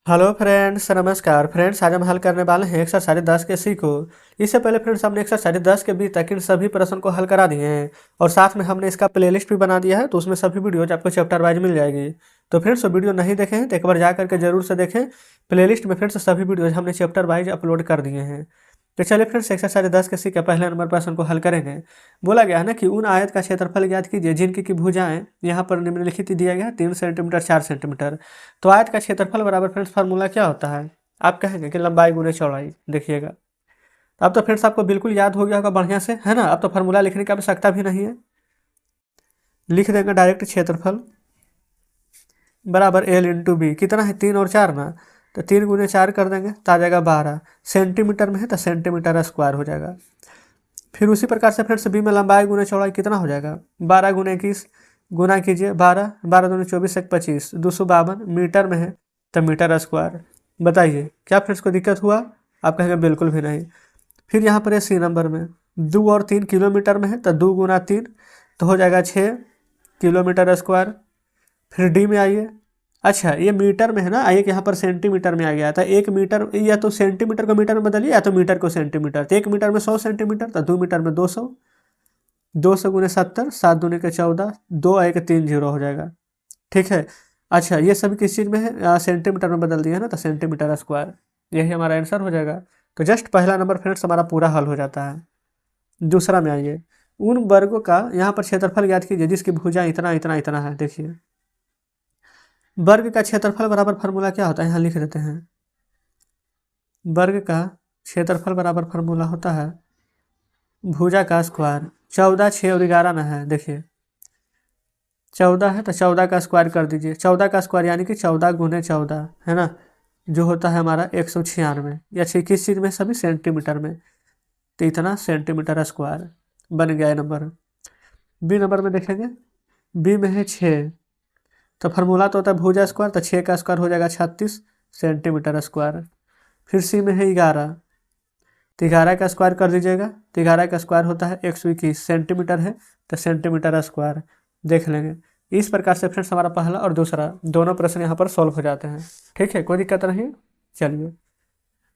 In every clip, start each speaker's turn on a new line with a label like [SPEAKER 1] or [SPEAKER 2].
[SPEAKER 1] Hello friends, नमस्कार friends. आज हम हल करने वाले हैं एक्सरसाइज 10 के सी को। इससे पहले फ्रेंड्स हमने एक्सरसाइज 10 के बी तक इन सभी प्रश्न को हल करा दिए हैं और साथ में हमने इसका प्लेलिस्ट भी बना दिया है, तो उसमें सभी वीडियोज आपको चैप्टर वाइज मिल जाएगी। तो फ्रेंड्स, वो वीडियो नहीं देखे हैं तो एक बार जा करके जरूर से देखें। प्लेलिस्ट में फ्रेंड्स सभी वीडियोज हमने चैप्टर वाइज अपलोड कर दिए हैं। तो चलिए फ्रेंड्स, एक्सरसाइज 10 के सी के पहले नंबर प्रश्न को हल करेंगे। बोला गया है ना कि उन आयत का क्षेत्रफल ज्ञात कीजिए जिनकी की भुजाएं यहाँ पर निम्नलिखित दिया गया है 3 सेंटीमीटर 4 सेंटीमीटर। तो आयत का क्षेत्रफल बराबर फ्रेंड्स फार्मूला क्या होता है? आप कहेंगे कि लंबाई गुने चौड़ाई। देखिएगा, अब तो फ्रेंड्स आपको बिल्कुल याद हो गया होगा बढ़िया से, है ना। अब तो फार्मूला लिखने की आवश्यकता भी नहीं है, लिख देंगे डायरेक्ट क्षेत्रफल बराबर एल इंटू बी। कितना है? 3 और 4 ना, तो 3 गुने 4 कर देंगे तो आ जाएगा 12। सेंटीमीटर में है तो सेंटीमीटर स्क्वायर हो जाएगा। फिर उसी प्रकार से फ्रेंड्स बी में लंबाई गुने चौड़ाई कितना हो जाएगा? 12 गुने 21 गुना कीजिए 12, 12 दूनी 24 एक 25, 252 मीटर में है तो मीटर स्क्वायर। बताइए क्या फ्रेंड्स को दिक्कत हुआ? आप कहेंगे बिल्कुल भी नहीं। फिर यहाँ पर है सी नंबर में 2 और 3 किलोमीटर में है तो 2 गुना 3 तो हो जाएगा 6 किलोमीटर स्क्वायर। फिर डी में आइए। अच्छा, ये मीटर में है ना, आइए कि यहाँ पर सेंटीमीटर में आ गया था। 1 मीटर, या तो सेंटीमीटर को मीटर में बदलिए या तो मीटर को सेंटीमीटर। तो 1 मीटर में 100 सेंटीमीटर, तो 2 मीटर में 200। 200 गुने 70, 7 दूनी के 14, 2 1 3 0 हो जाएगा। ठीक है। अच्छा, ये सभी किस चीज़ में है? सेंटीमीटर में बदल दिया है ना, तो सेंटीमीटर स्क्वायर। यही हमारा आंसर हो जाएगा। तो जस्ट पहला नंबर फ्रेंड्स हमारा पूरा हल हो जाता है। दूसरा में आइए। उन वर्गों का यहाँ पर क्षेत्रफल ज्ञात कीजिए जिसकी भुजा इतना इतना इतना है। देखिए, वर्ग का क्षेत्रफल बराबर फार्मूला क्या होता है? यहाँ लिख देते हैं। वर्ग का क्षेत्रफल बराबर फार्मूला होता है भुजा का स्क्वायर। 14, 6 और 11 ना है। देखिए 14 है तो 14 का स्क्वायर कर दीजिए। 14 का स्क्वायर यानी कि 14 गुने 14 है ना, जो होता है हमारा 196, या किस चीज़ में? सभी सेंटीमीटर में। तो इतना सेंटीमीटर स्क्वायर बन गया है नंबर। बी नंबर में देखेंगे, बी में है 6, तो फार्मूला तो होता है भुजा स्क्वायर, तो 6 का स्क्वायर हो जाएगा 36 सेंटीमीटर स्क्वायर। फिर सी में है 11, तो 11 का स्क्वायर कर दीजिएगा। तो 11 का स्क्वायर होता है 121 सेंटीमीटर है तो सेंटीमीटर स्क्वायर। देख लेंगे। इस प्रकार से फ्रेंड्स हमारा पहला और दूसरा दोनों प्रश्न यहाँ पर सॉल्व हो जाते हैं। ठीक है, कोई दिक्कत नहीं। चलिए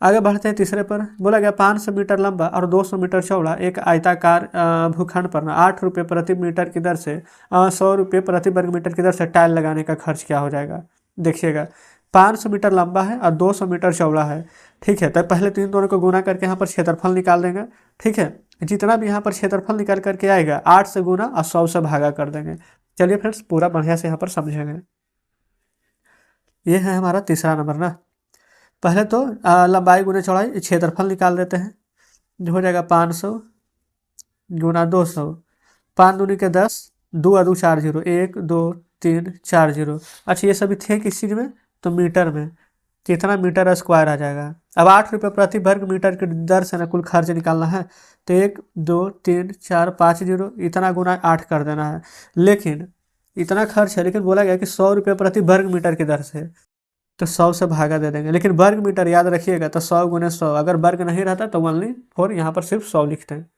[SPEAKER 1] आगे बढ़ते हैं तीसरे पर। बोला गया 500 मीटर लंबा और 200 मीटर चौड़ा एक आयताकार भूखंड पर 8 रुपये प्रति मीटर की दर से 100 रुपये प्रति वर्ग मीटर की दर से टाइल लगाने का खर्च क्या हो जाएगा? देखिएगा, 500 मीटर लंबा है और 200 मीटर चौड़ा है। ठीक है, तो पहले तो इन दोनों को गुना करके यहाँ पर क्षेत्रफल निकाल देंगे। ठीक है, जितना भी यहाँ पर क्षेत्रफल निकाल करके आएगा 8 से गुना और 100 से भागा कर देंगे। चलिए फ्रेंड्स, पूरा बढ़िया से यहाँ पर समझेंगे। ये है हमारा तीसरा नंबर ना। पहले तो लंबाई गुने चौड़ाई क्षेत्रफल निकाल देते हैं, जो हो जाएगा 500 गुना 200। 5 दूनी के 10, 2 और 2 4 0, 1 2 3 4 0। अच्छा, ये सभी थे किस चीज़ में? तो मीटर में। कितना? मीटर स्क्वायर आ जाएगा। अब 8 रुपये प्रति वर्ग मीटर की दर से ना कुल खर्च निकालना है, तो 1 2 3 4 5 0 इतना गुना 8 कर देना है। लेकिन इतना खर्च है, लेकिन बोला गया कि 100 रुपये प्रति वर्ग मीटर की दर से, तो 100 से भागा दे देंगे। लेकिन वर्ग मीटर याद रखिएगा, तो 100 गुने 100, अगर वर्ग नहीं रहता तो ओनली फोर यहाँ पर सिर्फ 100 लिखते हैं।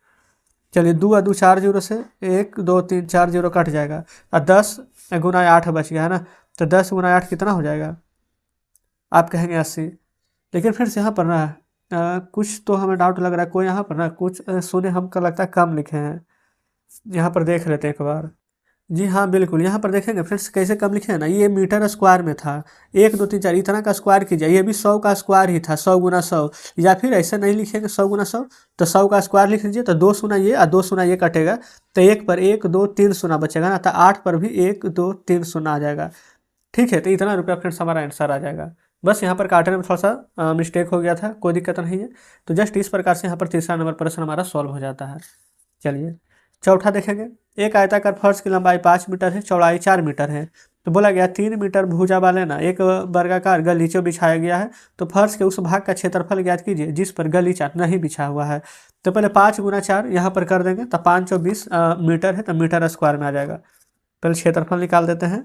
[SPEAKER 1] चलिए 2 और 2 4 0 से 1 2 3 4 0 कट जाएगा और 10 गुना 8 बच गया है ना, तो 10 गुना 8 कितना हो जाएगा? आप कहेंगे 80। लेकिन फिर से यहाँ पर ना कुछ तो हमें डाउट लग रहा है। कोई यहाँ पर ना कुछ सुने हमको लगता है कम लिखे हैं। यहाँ पर देख लेते हैं एक बार। जी हाँ बिल्कुल, यहाँ पर देखेंगे फ्रेंड्स कैसे कम लिखे हैं ना। ये मीटर स्क्वायर में था, 1 2 3 4 इतना का स्क्वायर कीजिए। ये भी 100 का स्क्वायर ही था, 100 गुना 100। या फिर ऐसे नहीं लिखेंगे 100 गुना 100, तो 100 का स्क्वायर लिख लीजिए। तो 2 सुना ये और 2 सुना ये कटेगा, तो 1 पर 1 2 3 सुना बचेगा ना, तो 8 पर भी 1 2 3 सुना आ जाएगा। ठीक है, तो इतना रुपया फ्रेंड्स हमारा आंसर आ जाएगा। बस यहाँ पर काटने में थोड़ा सा मिस्टेक हो गया था, कोई दिक्कत नहीं है। तो जस्ट इस प्रकार से यहाँ पर तीसरा नंबर प्रश्न हमारा सॉल्व हो जाता है। चलिए चौथा देखेंगे। एक आयताकार फर्श की लंबाई 5 मीटर है, चौड़ाई 4 मीटर है। तो बोला गया 3 मीटर भुजा वाले ना एक वर्गाकार गलीचा बिछाया गया है, तो फर्श के उस भाग का क्षेत्रफल ज्ञात कीजिए जिस पर गलीचा नहीं बिछा हुआ है। तो पहले 5 गुना 4 यहाँ पर कर देंगे, तो 5 चौ 20 मीटर है, तो मीटर स्क्वायर में आ जाएगा। पहले क्षेत्रफल निकाल देते हैं।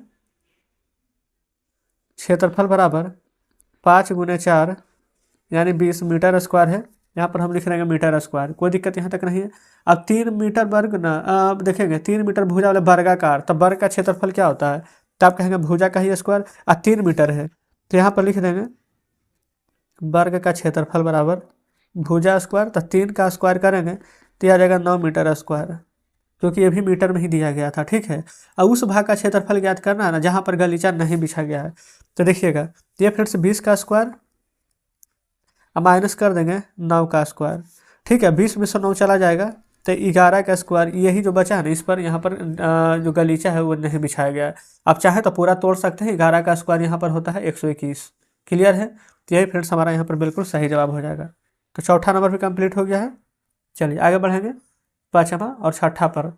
[SPEAKER 1] क्षेत्रफल बराबर 5 गुने 4 यानी 20 मीटर स्क्वायर है। यहाँ पर हम लिख रहे हैं मीटर स्क्वायर, कोई दिक्कत यहाँ तक नहीं है। अब 3 मीटर वर्ग ना, अब देखेंगे 3 मीटर भुजा वाले वर्गाकार, तब वर्ग का क्षेत्रफल क्या होता है? तो आप कहेंगे भुजा का ही स्क्वायर, और 3 मीटर है तो यहाँ पर लिख देंगे वर्ग का क्षेत्रफल बराबर भुजा स्क्वायर, तो 3 का स्क्वायर करेंगे तो आ जाएगा 9 मीटर स्क्वायर, क्योंकि ये भी मीटर में ही दिया गया था। ठीक है, अब उस भाग का क्षेत्रफल ज्ञात करना है ना जहाँ पर गलीचा नहीं बिछा गया है। तो देखिएगा ये फ्रेंड्स 20 का स्क्वायर, अब माइनस कर देंगे 9 का स्क्वायर। ठीक है, 20 में से 9 चला जाएगा तो 11 का स्क्वायर, यही जो बचा है ना इस पर यहाँ पर जो गलीचा है वो नहीं बिछाया गया है। आप चाहे तो पूरा तोड़ सकते हैं, 11 का स्क्वायर यहाँ पर होता है 121। क्लियर है, तो यही फ्रेंड्स हमारा यहाँ पर बिल्कुल सही जवाब हो जाएगा। तो चौथा नंबर भी कंप्लीट हो गया है। चलिए आगे बढ़ेंगे पाँचवा और छठा पर।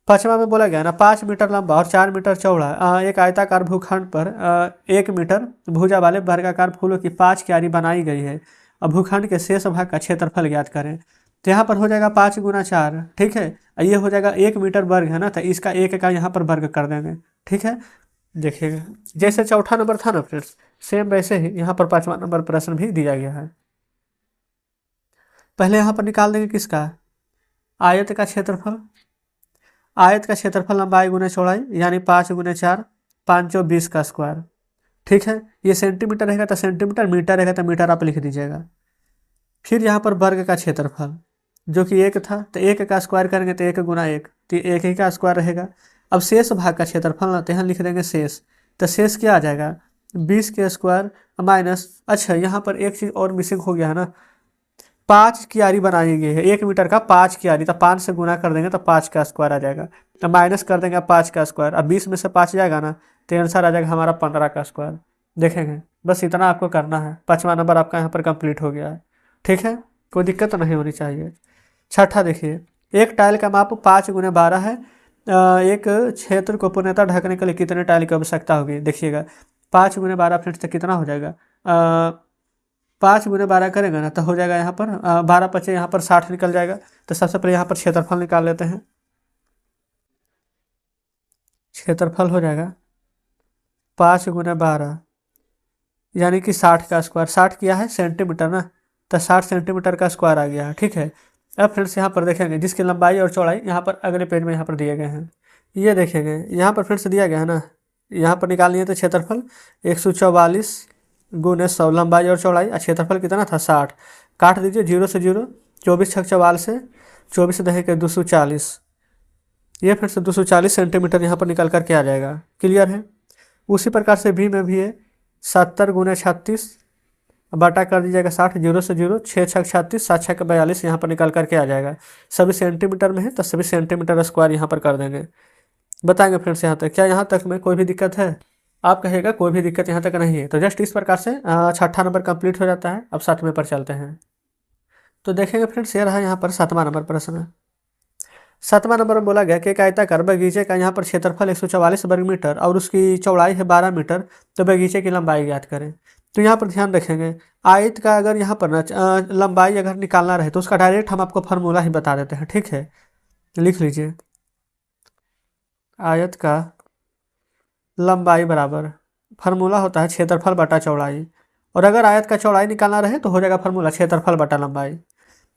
[SPEAKER 1] पाँचवा में बोला गया ना 5 मीटर लंबा और 4 मीटर चौड़ा एक आयताकार भूखंड पर 1 मीटर भुजा वाले वर्गाकार फूलों की 5 क्यारी बनाई गई है। अब भूखंड के शेष भाग का क्षेत्रफल ज्ञात करें। तो यहाँ पर हो जाएगा 5 गुना 4। ठीक है, ये हो जाएगा 1 मीटर वर्ग है ना, तो इसका 1 का यहाँ पर वर्ग कर देंगे। ठीक है, देखिएगा जैसे चौथा नंबर था ना फ्रेंड्स, सेम वैसे ही यहाँ पर 5वां नंबर प्रश्न भी दिया गया है। पहले यहाँ पर निकाल देंगे किसका, आयत का क्षेत्रफल। आयत का क्षेत्रफल लंबाई गुने चौड़ाई, यानी 5 गुने 4, 5 20 का स्क्वायर। ठीक है, ये सेंटीमीटर रहेगा तो सेंटीमीटर, मीटर रहेगा तो मीटर आप लिख दीजिएगा। फिर यहाँ पर वर्ग का क्षेत्रफल जो कि 1 था, तो 1 का स्क्वायर करेंगे तो 1 गुना 1, तो 1 ही का स्क्वायर रहेगा। अब शेष भाग का क्षेत्रफल ना, तो यहाँ लिख देंगे शेष। तो शेष क्या आ जाएगा, 20 के स्क्वायर माइनस, अच्छा यहाँ पर एक चीज़ और मिसिंग हो गया है ना, 5 क्यारी बनाई गई है 1 मीटर का 5 क्यारी, तो 5 से गुना कर देंगे तो 5 का स्क्वायर आ जाएगा। तो माइनस कर देंगे 5 का स्क्वायर, अब 20 में से 5 जाएगा ना, तो आंसर आ जाएगा हमारा 15 का स्क्वायर। देखेंगे बस इतना आपको करना है। 5वां नंबर आपका यहाँ पर कंप्लीट हो गया है। ठीक है, कोई दिक्कत तो नहीं होनी चाहिए। छठा देखिए, एक टाइल का माप 5 गुने 12 है। एक क्षेत्र को पूर्णतः ढकने के लिए कितने टाइल की आवश्यकता होगी। देखिएगा 5 गुने 12 फ्रेंड्स तो कितना हो जाएगा, 5 गुने 12 करेंगे ना तो हो जाएगा यहाँ पर 12 पचे यहाँ पर 60 निकल जाएगा। तो सबसे पहले यहाँ पर क्षेत्रफल निकाल लेते हैं। क्षेत्रफल हो जाएगा 5 गुने 12 यानी कि 60 का स्क्वायर। 60 किया है सेंटीमीटर ना, तो 60 सेंटीमीटर का स्क्वायर आ गया है। ठीक है, अब फ्रेंड्स यहाँ पर देखेंगे जिसकी लंबाई और चौड़ाई यहाँ पर अगले पेज में यहाँ पर दिए गए हैं। ये देखेंगे यहाँ पर फ्रेंड्स दिया गया है ना, यहाँ पर निकालनी है तो क्षेत्रफल 144 गुने 100, लंबाई और चौड़ाई, क्षेत्रफल कितना था 60। काट दीजिए 0 से 0, 24 छक 44 से 24 दहे के 240, ये फिर से 240 सेंटीमीटर यहाँ पर निकल करके आ जाएगा। क्लियर है, उसी प्रकार से भी में भी है 70 गुने 36 बाटा कर दीजिएगा 60, 0 से 0, 6 छक 36, 7 छक 42 यहाँ पर निकल करके आ जाएगा। सभी सेंटीमीटर में है तो सभी सेंटीमीटर स्क्वायर यहाँ पर कर देंगे। बताएंगे फ्रेंड्स यहाँ तक, क्या यहाँ तक में कोई भी दिक्कत है। आप कहिएगा कोई भी दिक्कत यहाँ तक नहीं है। तो जस्ट इस प्रकार से छठा नंबर कंप्लीट हो जाता है। अब 7वें पर चलते हैं। तो देखेंगे फ्रेंड्स ये रहा यहाँ पर 7वां नंबर प्रश्न। 7वां नंबर में बोला गया कि एक आयताकार बगीचे का यहाँ पर क्षेत्रफल 144 वर्ग मीटर और उसकी चौड़ाई है 12 मीटर, तो बगीचे की लंबाई ज्ञात करें। तो यहाँ पर ध्यान रखेंगे आयत का अगर यहाँ पर ना लंबाई अगर निकालना रहे तो उसका डायरेक्ट हम आपको फार्मूला ही बता देते हैं। ठीक है, लिख लीजिए आयत का लंबाई बराबर फार्मूला होता है क्षेत्रफल बटा चौड़ाई, और अगर आयत का चौड़ाई निकालना रहे तो हो जाएगा फार्मूला क्षेत्रफल बटा लंबाई।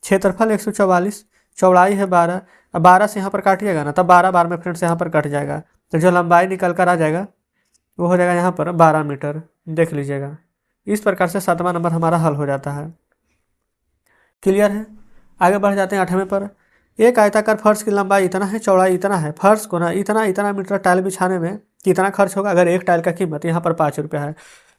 [SPEAKER 1] क्षेत्रफल 144, चौड़ाई है 12, अब 12 से यहाँ पर काटिएगा ना तब 12 बार में फ्रेंड्स यहाँ पर कट जाएगा, तो जो लंबाई निकल कर आ जाएगा वो हो जाएगा यहाँ पर 12 मीटर। देख लीजिएगा इस प्रकार से 7वां नंबर हमारा हल हो जाता है। क्लियर है, आगे बढ़ जाते हैं 8वें पर। एक आयताकार फर्श की लंबाई इतना है, चौड़ाई इतना है, फर्श को ना इतना मीटर टाइल बिछाने में कितना खर्च होगा। अगर एक टाइल का कीमत यहाँ पर 5 रुपया है,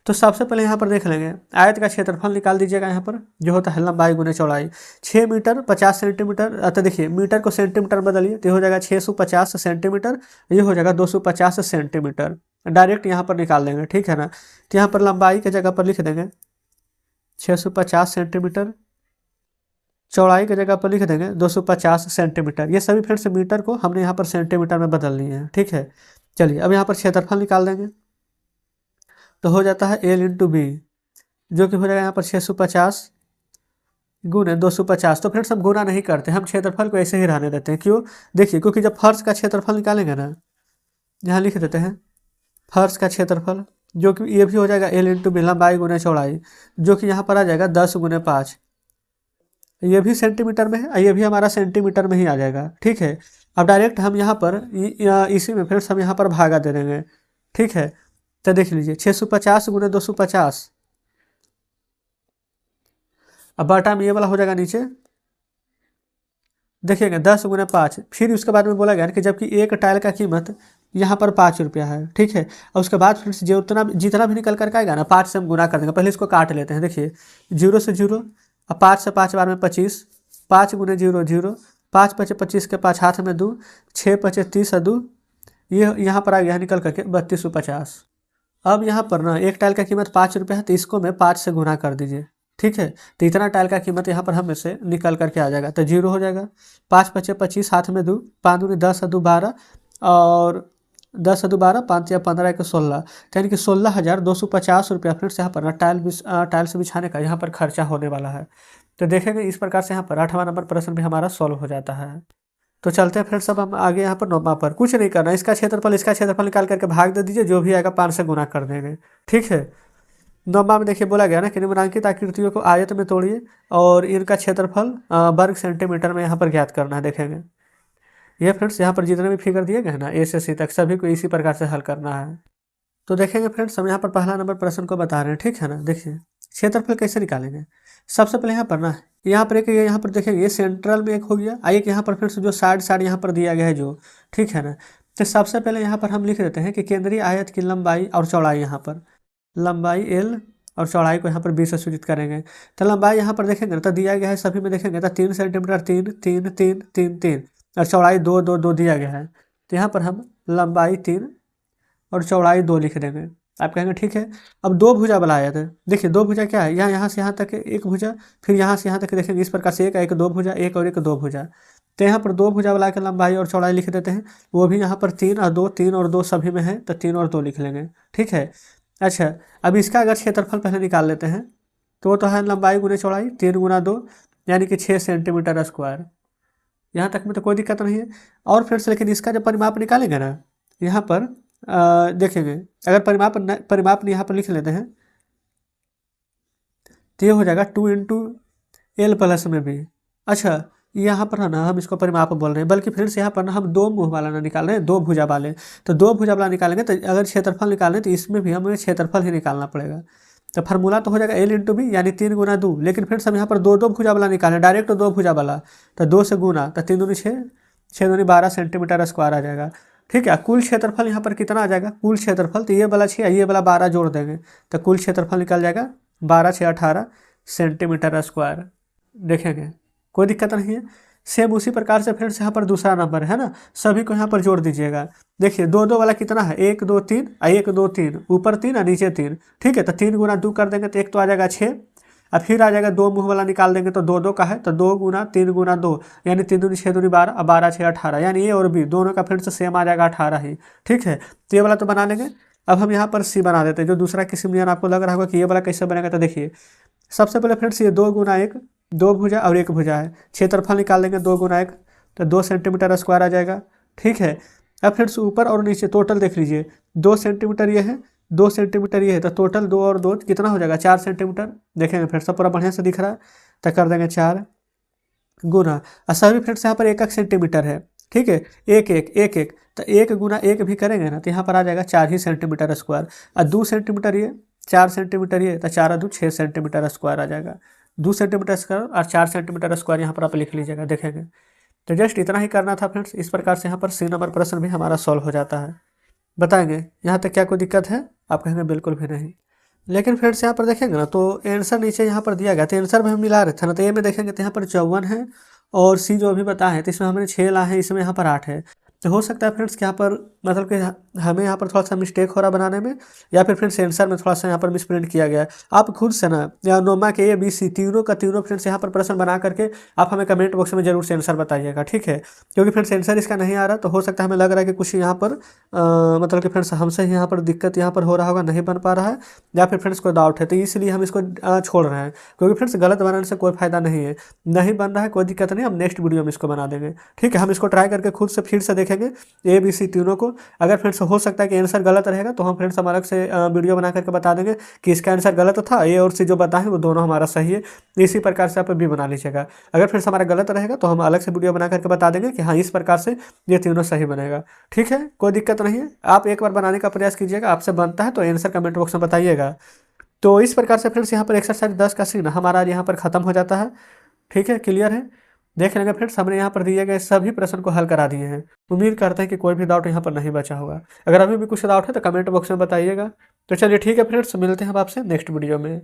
[SPEAKER 1] तो सबसे पहले यहाँ पर देख लेंगे आयत का क्षेत्रफल निकाल दीजिएगा। यहाँ पर जो होता है लंबाई गुने चौड़ाई, 6 मीटर 50 सेंटीमीटर। तो देखिए मीटर को सेंटीमीटर बदलिए तो हो जाएगा 650 सेंटीमीटर, ये हो जाएगा 250 सेंटीमीटर। डायरेक्ट यहाँ पर निकाल देंगे। ठीक है ना, तो यहाँ पर लंबाई के जगह पर लिख देंगे 650 सेंटीमीटर, चौड़ाई की जगह पर लिख देंगे 250 सेंटीमीटर। ये सभी फ्रेंड्स मीटर को हमने यहाँ पर सेंटीमीटर में बदल लिए हैं। ठीक है, चलिए अब यहाँ पर क्षेत्रफल निकाल देंगे तो हो जाता है L इंटू बी, जो कि हो जाएगा यहाँ पर 650 गुने 250। तो फ्रेंड्स हम गुना नहीं करते, हम क्षेत्रफल को ऐसे ही रहने देते हैं। क्यों, देखिए क्योंकि जब फर्श का क्षेत्रफल निकालेंगे ना, यहाँ लिख देते हैं फर्श का क्षेत्रफल, जो कि ये भी हो जाएगा L इंटू बी, लंबाई गुने चौड़ाई, जो कि यहाँ पर आ जाएगा 10 गुने 5। ये भी सेंटीमीटर में है, ये भी हमारा सेंटीमीटर में ही आ जाएगा। ठीक है, अब डायरेक्ट हम यहाँ पर इसी में फिर हम यहाँ पर भागा दे देंगे। ठीक है, तो देख लीजिए 650 गुने 250 अब बटा में ये वाला हो जाएगा नीचे, देखिएगा 10 गुना 5। फिर उसके बाद में बोला गया कि जबकि एक टाइल का कीमत यहाँ पर 5 रुपया है, ठीक है। और उसके बाद फिर जो जितना भी निकल करके आएगा ना 5 से हम गुना कर देंगे। पहले इसको काट लेते हैं, देखिए 0 से 0, अब 5 से 5 बार में 25, 5 गुने 0 0, 5 पचे 25 के 5 हाथ में 2, 6 पचे 30 और 2, ये यहाँ पर आ गया निकल करके 3250। अब यहाँ पर ना एक टाइल का कीमत 5 रुपया है, तो इसको मैं 5 से गुना कर दीजिए, ठीक है। तो इतना टाइल का कीमत यहाँ पर हम से निकल करके आ जाएगा, तो 0 हो जाएगा। 5 पचे 25 हाथ में 2, 5 दूनी 10 और 2 12, और 10 और 2 12, 5 या 15 एक 16, यानी कि 16,250 रुपया फ्रेंड्स यहाँ पर ना टाइल्स बिछाने का यहाँ पर खर्चा होने वाला है। तो देखेंगे इस प्रकार से यहाँ पर 8वां नंबर प्रश्न भी हमारा सॉल्व हो जाता है। तो चलते हैं फ्रेंड्स, अब हम आगे यहाँ पर 9वां पर। कुछ नहीं करना, इसका क्षेत्रफल निकाल करके भाग दे दीजिए, जो भी आएगा 5 से गुना कर देंगे, ठीक है। 9वां में देखिए बोला गया ना कि निम्नलिखित आकृतियों को आयत में तोड़िए और इनका क्षेत्रफल वर्ग सेंटीमीटर में यहाँ पर ज्ञात करना है। देखेंगे ये फ्रेंड्स यहाँ पर जितने भी फिगर दिए गए हैं ना ए से सी तक, सभी को इसी प्रकार से हल करना है। तो देखेंगे फ्रेंड्स, हम यहाँ पर पहला नंबर प्रश्न को बता रहे हैं, ठीक है ना। देखिए क्षेत्रफल कैसे निकालेंगे। सबसे पहले यहाँ पर ना यहाँ पर एक यहाँ पर देखेंगे ये सेंट्रल में एक हो गया, एक यहाँ पर फ्रेंड्स जो साइड यहाँ पर दिया गया है जो, ठीक है ना। तो सबसे पहले यहाँ पर हम लिख देते हैं कि केंद्रीय आयत की लंबाई और चौड़ाई, यहाँ पर लंबाई L और चौड़ाई को यहाँ पर 20 से सूचित करेंगे। तो लंबाई यहाँ पर देखेंगे ना तो दिया गया है सभी में, देखेंगे तो 3 सेंटीमीटर 3 3 3 3 3 और चौड़ाई 2 2 2 दिया गया है। तो यहाँ पर हम लंबाई 3 और चौड़ाई 2 लिख देंगे। आप कहेंगे ठीक है। अब 2 भुजा वाला आया था, देखिए 2 भुजा क्या है, यहाँ से यहाँ तक एक भुजा, फिर यहाँ से यहाँ तक देखेंगे इस प्रकार से एक 2 भुजा, एक और एक 2 भुजा। तो यहाँ पर 2 भुजा वाला के लंबाई और चौड़ाई लिख देते हैं, वो भी यहाँ पर 3 और 2, 3 और 2 सभी में है, तो 3 और 2 लिख लेंगे, ठीक है। अच्छा, अब इसका अगर क्षेत्रफल पहले निकाल लेते हैं तो वो तो है लंबाई गुने चौड़ाई 3 गुना 2 यानी कि 6 सेंटीमीटर स्क्वायर। यहाँ तक में तो कोई दिक्कत नहीं है। और फिर से लेकिन इसका जब परिमाप निकालेंगे ना यहाँ पर देखेंगे, अगर परिमाप यहाँ पर लिख लेते हैं तो ये हो जाएगा 2 × L प्लस में भी। अच्छा, यहाँ पर है ना हम इसको परिमाप बोल रहे हैं, बल्कि फ्रेंड्स यहाँ पर ना हम 2 मुँह वाला ना निकाल रहे हैं, 2 भुजा वाले। तो 2 भुजा वाला निकालेंगे तो अगर क्षेत्रफल निकालें तो इसमें भी हमें क्षेत्रफल ही निकालना पड़ेगा। तो फार्मूला तो हो जाएगा L × B यानी 3 गुना 2, लेकिन फ्रेंड्स हम यहाँ पर 2 2 भुजा वाला निकालें, डायरेक्ट 2 भुजा वाला, तो 2 से गुना, तो 3 दूनी 6, 6 दूनी 12 सेंटीमीटर स्क्वायर आ जाएगा, ठीक है। कुल क्षेत्रफल यहाँ पर कितना आ जाएगा, कुल क्षेत्रफल तो ये वाला 6 ये वाला 12 जोड़ देंगे तो कुल क्षेत्रफल निकल जाएगा 12 6 18 सेंटीमीटर स्क्वायर। देखेंगे कोई दिक्कत नहीं है। सेम उसी प्रकार से फ्रेंड्स यहाँ पर दूसरा नंबर है ना, सभी को यहाँ पर जोड़ दीजिएगा। देखिए 2 2 वाला कितना है, 1 2 3 1 2 3, ऊपर 3 और नीचे 3, ठीक है। तो 3 गुना 2 कर देंगे तो एक तो आ जाएगा 6, और फिर आ जाएगा 2 मुँह वाला निकाल देंगे तो 2 2 का है, तो 2 गुना 3 गुना 2 यानी 3 दूनी 6 दूनी 12 और 12 6 18, यानी ए और बी दोनों का फ्रेंड्स सेम आ जाएगा 18 ही, ठीक है। तो ये वाला तो बना लेंगे। अब हम यहाँ पर सी बना देते हैं, जो दूसरा किसी में आपको लग रहा होगा कि ये वाला कैसे बनेगा। तो देखिए सबसे पहले फ्रेंड्स ये 2 गुना 1, 2 भुजा और 1 भुजा है, क्षेत्रफल निकाल देंगे 2 गुना 1 तो 2 सेंटीमीटर स्क्वायर आ जाएगा, ठीक है। अब फ्रेंड्स ऊपर और नीचे टोटल देख लीजिए, 2 सेंटीमीटर ये है, 2 सेंटीमीटर ये है, तो टोटल 2 और 2 कितना हो जाएगा 4 सेंटीमीटर। देखेंगे फ्रेंड्स सब पूरा बढ़िया से दिख रहा है, तो कर देंगे 4 गुना, और सभी फ्रेंड्स यहाँ पर 1 सेंटीमीटर है, ठीक है। 1 1 1 1, तो 1 गुना 1 भी करेंगे ना तो यहाँ पर आ जाएगा 4 ही सेंटीमीटर स्क्वायर, और 2 सेंटीमीटर ये, 4 सेंटीमीटर ये, तो 4 और 2 6 सेंटीमीटर स्क्वायर आ जाएगा। 2 सेंटीमीटर स्क्वायर और 4 सेंटीमीटर स्क्वायर यहाँ पर आप लिख लीजिएगा। देखेंगे तो जस्ट इतना ही करना था फ्रेंड्स। इस प्रकार से यहाँ पर सी नंबर प्रश्न भी हमारा सॉल्व हो जाता है। बताएंगे यहाँ तक क्या कोई दिक्कत है, आप कहेंगे बिल्कुल भी नहीं। लेकिन फ्रेंड्स यहाँ पर देखेंगे ना तो आंसर नीचे यहाँ पर दिया गया, तो आंसर में हम मिला रहे थे ना, तो ए में देखेंगे तो यहाँ पर 54 है और सी जो अभी बताए हैं तो इसमें हमने 6 ला है, इसमें यहाँ पर 8 है। तो हो सकता है फ्रेंड्स कि यहाँ पर मतलब कि हमें यहाँ पर थोड़ा सा मिस्टेक हो रहा बनाने में, या फिर फ्रेंड्स आंसर में थोड़ा सा यहाँ पर मिसप्रिंट किया गया है। आप खुद से ना या नोमा के ABC तीनों का तीनों फ्रेंड्स यहाँ पर प्रश्न बना करके आप हमें कमेंट बॉक्स में जरूर से आंसर बताइएगा, ठीक है। क्योंकि फ्रेंड्स आंसर इसका नहीं आ रहा तो हो सकता है हमें लग रहा है कि कुछ यहाँ पर मतलब कि फ्रेंड्स हमसे यहाँ पर दिक्कत यहाँ पर हो रहा होगा, नहीं बन पा रहा है, या फिर फ्रेंड्स कोई डाउट है, तो इसलिए हम इसको छोड़ रहे हैं। क्योंकि फ्रेंड्स गलत बनाने से कोई फायदा नहीं है, नहीं बन रहा है कोई दिक्कत नहीं, हम नेक्स्ट वीडियो में इसको बना देंगे, ठीक है। हम इसको ट्राई करके खुद से फिर से देखेंगे ABC तीनों को। अगर फ्रेंड्स हो सकता है कि आंसर गलत रहेगा तो हम फ्रेंड्स हम अलग से वीडियो बना करके बता देंगे कि इसका आंसर गलत था, ए और सी जो बताएं वो दोनों हमारा सही है। इसी प्रकार से आप भी बना लीजिएगा। अगर फ्रेंड्स हमारा गलत रहेगा तो हम अलग से वीडियो बना करके बता देंगे कि हाँ इस प्रकार से ये तीनों सही बनेगा, ठीक है। कोई दिक्कत नहीं है, आप एक बार बनाने का प्रयास कीजिएगा, आपसे बनता है तो आंसर कमेंट बॉक्स में बताइएगा। तो इस प्रकार से फ्रेंड्स यहाँ पर एक्सरसाइज 10 का सीन हमारा यहाँ पर ख़त्म हो जाता है। ठीक है, क्लियर है। देख लेंगे फ्रेंड्स, हमने यहाँ पर दिए गए सभी प्रश्न को हल करा दिए हैं। उम्मीद करते हैं कि कोई भी डाउट यहाँ पर नहीं बचा होगा। अगर अभी भी कुछ डाउट है तो कमेंट बॉक्स में बताइएगा। तो चलिए ठीक है फ्रेंड्स, मिलते हैं अब आपसे नेक्स्ट वीडियो में।